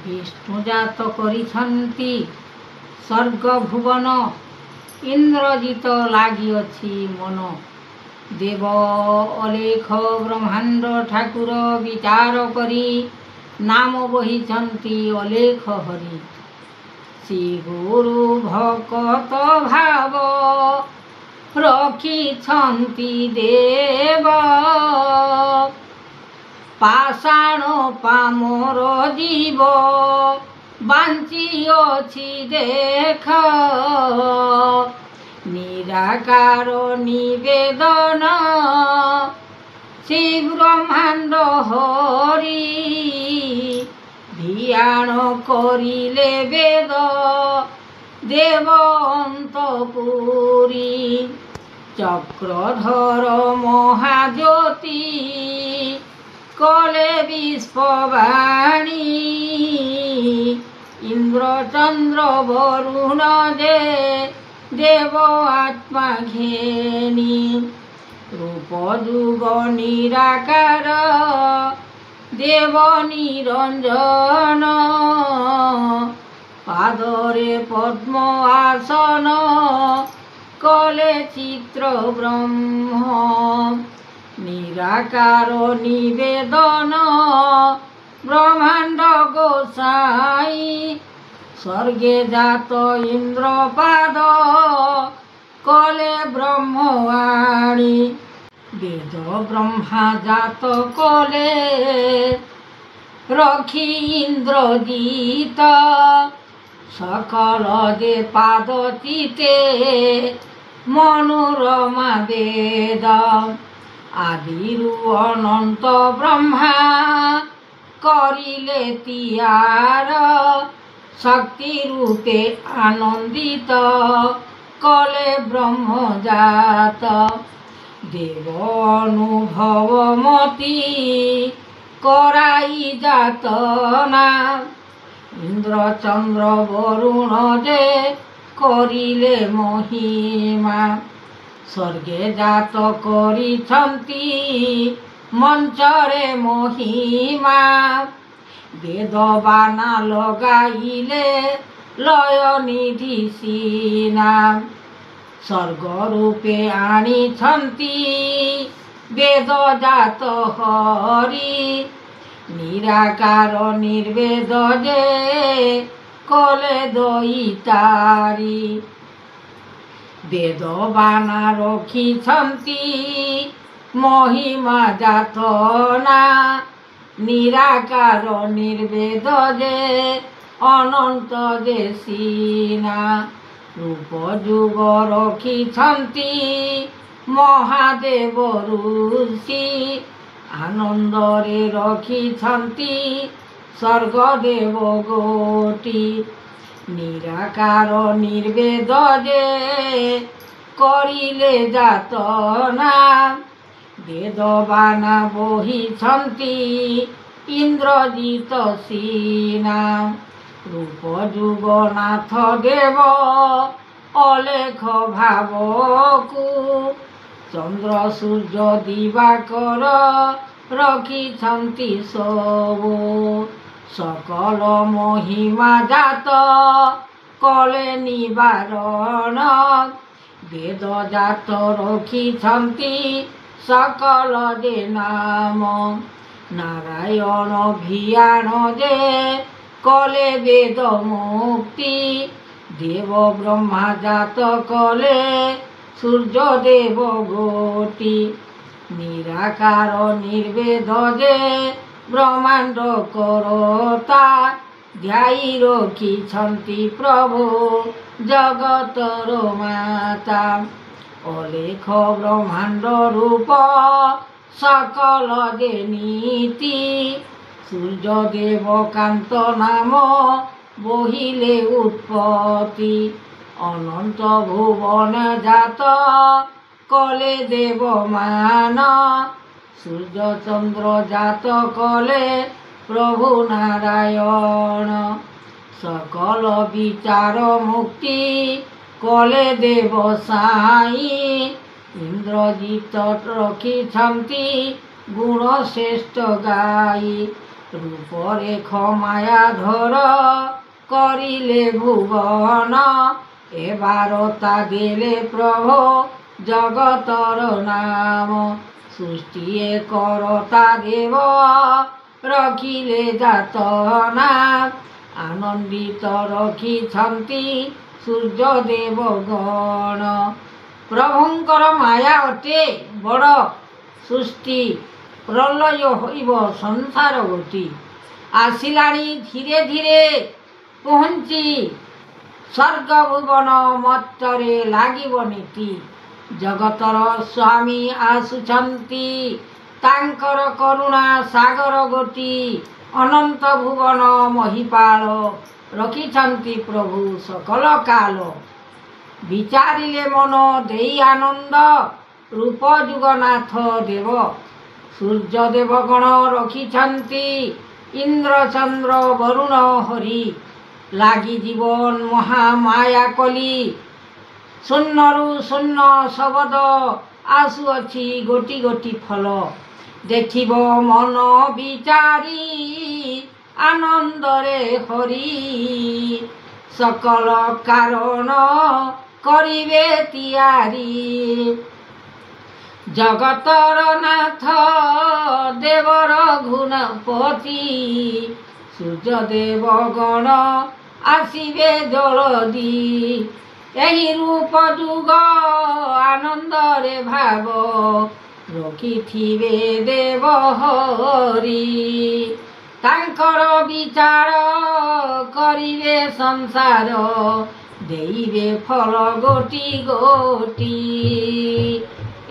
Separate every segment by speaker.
Speaker 1: ବିଷ୍ଣୁଜାତ କରିଛନ୍ତି ସ୍ୱର୍ଗ ଭୁବନ, ଇନ୍ଦ୍ରଜିତ ଲାଗିଅଛି ମନ। ଦେବ ଅଲେଖ ବ୍ରହ୍ମାଣ୍ଡ ଠାକୁର ବିଚାର କରି, ନାମ ବହିଛନ୍ତି ଅଲେଖ ହରି। ଶ୍ରୀ ଗୁରୁ ଭକତ ଭାବ ରଖିଛନ୍ତି ଦେବ, ପାଷାଣ ପାମର ଜୀବ ବାଞ୍ଚିଅଛି ଦେଖ। ନିରାକାର ନିବେଦନ ଶ୍ରୀ ବ୍ରହ୍ମାଣ୍ଡ ହରି, ଧ୍ୟାନ କରିଲେ ବେଦ ଦେବ ଅନ୍ତପୁରୀ। ଚକ୍ରଧର ମହାଜ୍ୟୋତି କଲେ ବିଶ୍ୱବାଣୀ, ଇନ୍ଦ୍ର ଚନ୍ଦ୍ର ବରୁଣ ଯେ ଦେବ ଆତ୍ମା ଘେନି। ରୂପ ଯୁଗ ନିରାକାର ଦେବ ନିରଞ୍ଜନ, ପାଦରେ ପଦ୍ମ ଆସନ କଲେ ଚିତ୍ର ବ୍ରହ୍ମ। ନିରାକାର ନିବେଦନ ବ୍ରହ୍ମାଣ୍ଡ ଗୋସାଇ, ସ୍ୱର୍ଗେ ଜାତ ଇନ୍ଦ୍ରପାଦ କଲେ ବ୍ରହ୍ମବାଣୀ। ବେଦ ବ୍ରହ୍ମା ଜାତ କଲେ ରଖି ଇନ୍ଦ୍ରଜିତ, সকল যে পাদ চিতে মনোরমা বেদ। আদিরু অনন্ত ব্রহ্মা করিলে তিয়ার, শক্তি রূপে আনন্দিত কলে ব্রহ্মজাত। দেব অনুভবমতি করাই যাতনা, ইন্দ্র চন্দ্র বরুণ যে করিলে মহিমা। স্বর্গে জাত କରିଛନ୍ତି মঞ্চরে মহিমা, বেদবানা লগাইলে লয় নিধি সিনা। স্বর্গ রূপে আনিଛନ୍ତି বেদ জাত হরি, নিরাকার নির্বেদ যে কলে দইতারি। বেদবানা রখিଛନ୍ତି মহিমা যাতনা, নিরাকার নির্বেদ যে অনন্ত যে সিনা। রূপ যুগ রখিଛନ୍ତି মহাদেব ঋষি, আনন্দরে রখিଛନ୍ତି স্বর্গদেব গোটি। নিরাকার নির্বেদ যে করিলে যাতনা, বেদবানা বহিଛନ୍ତି ইন্দ্রজিত সিনা। রূপ যুগনাথ দেব অলেখ ভাবকু, চন্দ্র সূর্য দিবাকর রখিଛନ୍ତି ସବୁ। সকল মহিমা জাত কলে নিবারণ, বেদ জাত রখিଛନ୍ତି সকল যে নাম। নারায়ণ ভিয়াণ যে কলে বেদ মুক্তি, দেব ব্রহ্মা জাত কলে সূর্যদেব গোটি। নিরাকার নির্বেদ যে ব্রহ্মাণ্ড করতা, ধ্যাই রখিଛନ୍ତି প্রভু জগতর মাতা। অলেখ ব্রহ্মাণ্ড রূপ সকল যে নীতি, সূর্যদেব কান্ত নাম বহিলে উৎপত্তি। অনন্ত ভুবন জাত কলে দেব মান, সূর্য চন্দ্র জাত কলে প্রভু নারায়ণ। সকল বিচার মুক্তি কলে দেব সাই, ইন্দ্রজিত রখিଛନ୍ତି গুণ শ্রেষ্ঠ গাই। ରୂପରେଖ ମାୟାଧର କରିଲେ ଭୁବନ। ଏ ବାରତା ଦେଲେ ପ୍ରଭୁ ଜଗତର ନାମ। ସୃଷ୍ଟିଏ କରତା ଦେବ ରଖିଲେ ଯାତନା। ଆନନ୍ଦିତ ରଖିଛନ୍ତି ସୂର୍ଯ୍ୟଦେବ ଗଣ। ପ୍ରଭୁଙ୍କର ମାୟା ଅଟେ ବଡ଼ ସୃଷ୍ଟି। ପ୍ରଲୟ ହୋଇବ ସଂସାର ଗୋଟି। ଆସିଲାଣି ଧୀରେ ଧୀରେ ପହଞ୍ଚି ସ୍ୱର୍ଗ ଭୁବନ ମର୍ତ୍ତ୍ୟରେ ଲାଗିବ ନୀତି। ଜଗତର ସ୍ୱାମୀ ଆସୁଛନ୍ତି ତାଙ୍କର କରୁଣା ସାଗର ଗୋଟି। ଅନନ୍ତ ଭୁବନ ମହିପାଳ ରଖିଛନ୍ତି ପ୍ରଭୁ ସକଳ କାଳ। ବିଚାରିଲେ ମନ ଦେଇ ଆନନ୍ଦ ରୂପ ଯୁଗନାଥ ଦେବ। ସୂର୍ଯ୍ୟଦେବ ଗଣ ରଖିଛନ୍ତି ଇନ୍ଦ୍ର ଚନ୍ଦ୍ର ବରୁଣ ହରି। ଲାଗି ଜୀବନ ମହାମାୟା କଲି ଶୂନ୍ୟରୁ ଶୂନ୍ୟ ଶବଦ ଆସୁଅଛି ଗୋଟି ଗୋଟି ଫଲ। ଦେଖିବ ମନ ବିଚାରି ଆନନ୍ଦରେ ହରି। ସକଳ କାରଣ କରିବେ ତିଆରି। ଜଗତର ନାଥ ଦେବର ଗୁଣପତି। ସୂର୍ଯ୍ୟଦେବ ଗଣ ଆସିବେ ଜଳଦି। ଏହି ରୂପ ଯୁଗ ଆନନ୍ଦରେ ଭାବ ରଖିଥିବେ ଦେବ ହରି। ତାଙ୍କର ବିଚାର କରିବେ ସଂସାର ଦେଇବେ ଫଳ ଗୋଟି ଗୋଟି।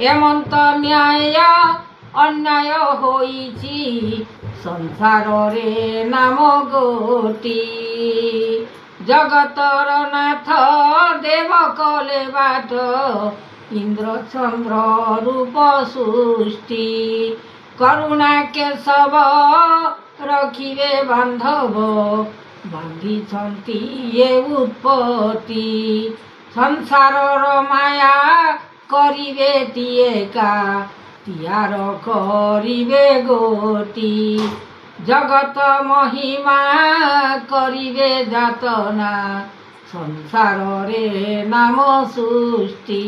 Speaker 1: ଏମନ୍ତ ନ୍ୟାୟ ଅନ୍ୟାୟ ହୋଇଛି ସଂସାରରେ ନାମ ଗୋଟି। ଜଗତର ନାଥ ଦେବ କଲେ ବାଟ ଇନ୍ଦ୍ର ଚନ୍ଦ୍ର ରୂପ ସୃଷ୍ଟି। କରୁଣା କେଶବ ରଖିବେ ବାନ୍ଧବ ବାନ୍ଧିଛନ୍ତି ଏ ଉତ୍ପତ୍ତି। ସଂସାରର ମାୟା କରିବେ ଟିଏକା ତିଆର କରିବେ ଗୋଟି। ଜଗତ ମହିମା କରିବେ ଯାତନା ସଂସାରରେ ନାମ ସୃଷ୍ଟି।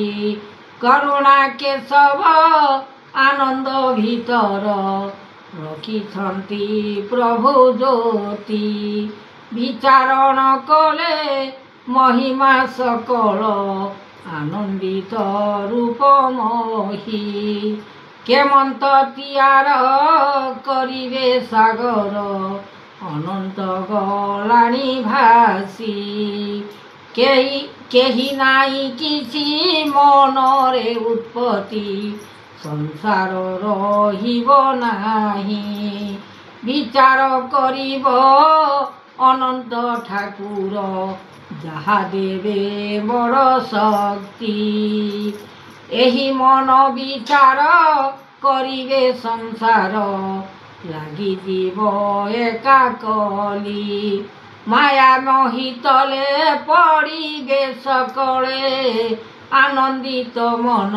Speaker 1: କରୁଣା କେଶବ ଆନନ୍ଦ ଭିତର ରଖିଛନ୍ତି ପ୍ରଭୁ ଜ୍ୟୋତି। ବିଚାରଣ କଲେ ମହିମା ସକଳ ଆନନ୍ଦିତ ରୂପମୋହି। କେମନ୍ତ ତିଆର କରିବେ ସାଗର ଅନନ୍ତ ଗଲାଣି ଭାସି। କେହି ନାହିଁ କିଛି ମନରେ ଉତ୍ପତ୍ତି ସଂସାର ରହିବ ନାହିଁ। ବିଚାର କରିବ ଅନନ୍ତ ଠାକୁର ଯାହା ଦେବେ ବଡ଼ ଶକ୍ତି। ଏହି ମନ ବିଚାର କରିବେ ସଂସାର ଲାଗିଯିବ ଏକା କଲି। ମାୟା ମୋହିତଲେ ପଡ଼ିବେ ସକଳେ ଆନନ୍ଦିତ ମନ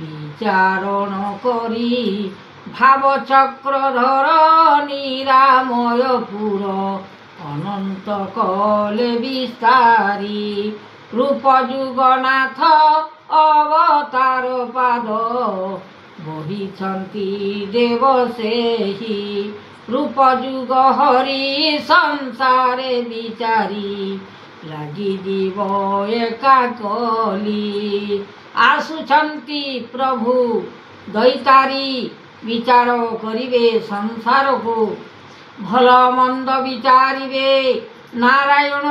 Speaker 1: ବିଚାରଣ କରି। ଭାବ ଚକ୍ରଧର ନିରାମୟ ପୁର ଅନନ୍ତ କଲେ ବିସ୍ତାରୀ। ରୂପ ଯୁଗନାଥ ଅବତାର ପାଦ ବହିଛନ୍ତି ଦେବ ସେହି। ରୂପ ଯୁଗ ହରି ସଂସାରେ ବିଚାରି ଲାଗିଯିବ ଏକା କଲି। ଆସୁଛନ୍ତି ପ୍ରଭୁ ଦୈତାରୀ ବିଚାର କରିବେ ସଂସାରକୁ। ଭଲ ମନ୍ଦ ବିଚାରିବେ ନାରାୟଣ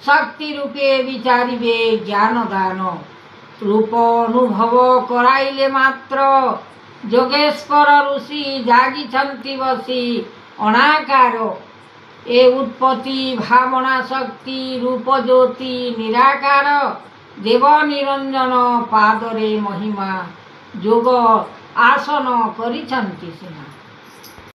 Speaker 1: ଶକ୍ତି ରୂପେ ବିଚାରିବେ ଜ୍ଞାନ ଦାନ। ରୂପ ଅନୁଭବ କରାଇଲେ ମାତ୍ର ଯୋଗେଶ୍ୱର ଋଷି ଜାଗିଛନ୍ତି ବସି ଅଣାକାର। ଏ ଉତ୍ପତ୍ତି ଭାବନା ଶକ୍ତି ରୂପ ଜ୍ୟୋତି ନିରାକାର। ଦେବ ନିରଞ୍ଜନ ପାଦରେ ମହିମା ଯୋଗ ଆସନ କରିଛନ୍ତି ସିନା।